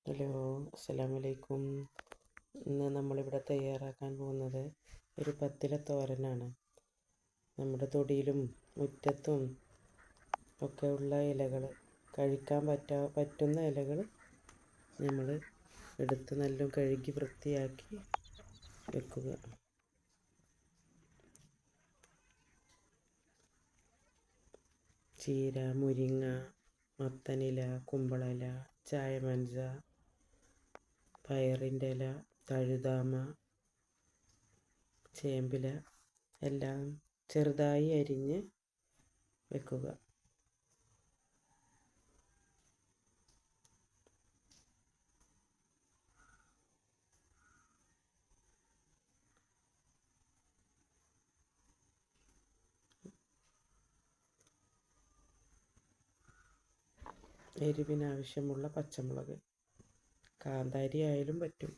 Hello, അസ്സലാമു അലൈക്കും. ഇന്ന് നമ്മളിവിടെ തയ്യാറാക്കാൻ പോകുന്നത് ഒരു പത്തില തോരനാണ്. നമ്മുടെ തൊടിയിലും മുറ്റത്തും ഒക്കെ ഉള്ള ഇലകൾ, കഴിക്കാൻ പറ്റുന്ന ഇലകൾ നമ്മൾ എടുത്ത് നല്ല കഴുകി വൃത്തിയാക്കി വെക്കുക. ചീര, മുരിങ്ങ, മത്തനില, കുമ്പളയില, ചായമഞ്ച, പയറിൻ്റെ ഇല, തഴുതാമ, ചേമ്പില എല്ലാം ചെറുതായി അരിഞ്ഞ് വെക്കുക. എരിവിനാവശ്യമുള്ള പച്ചമുളക്, കാന്താരി ആയാലും പറ്റും,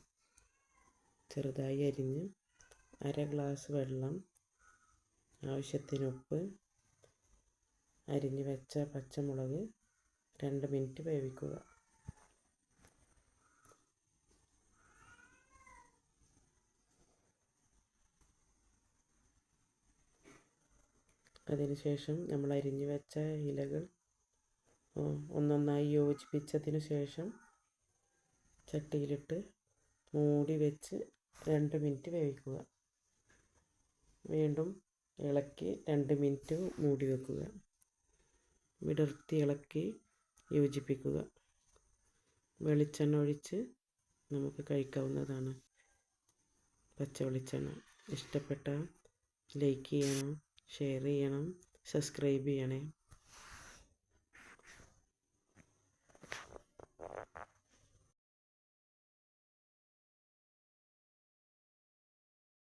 ചെറുതായി അരിഞ്ഞ്, അര ഗ്ലാസ് വെള്ളം, ആവശ്യത്തിന് ഉപ്പ്, അരിഞ്ഞ് വെച്ച പച്ചമുളക് 2 മിനിറ്റ് വേവിക്കുക. അതിനുശേഷം നമ്മൾ അരിഞ്ഞ് വെച്ച ഇലകൾ ഒന്നൊന്നായി യോജിപ്പിച്ചതിന് ശേഷം ചട്ടിയിലിട്ട് മൂടി വെച്ച് 2 മിനിറ്റ് വേവിക്കുക. വീണ്ടും ഇളക്കി 2 മിനിറ്റ് മൂടി വെക്കുക. വിടർത്തി ഇളക്കി യോജിപ്പിക്കുക. വെളിച്ചെണ്ണ ഒഴിച്ച് നമുക്ക് കഴിക്കാവുന്നതാണ്. പച്ച വെളിച്ചെണ്ണ. ഇഷ്ടപ്പെട്ട ലൈക്ക് ചെയ്യണം, ഷെയർ ചെയ്യണം, സബ്സ്ക്രൈബ് ചെയ്യണേ.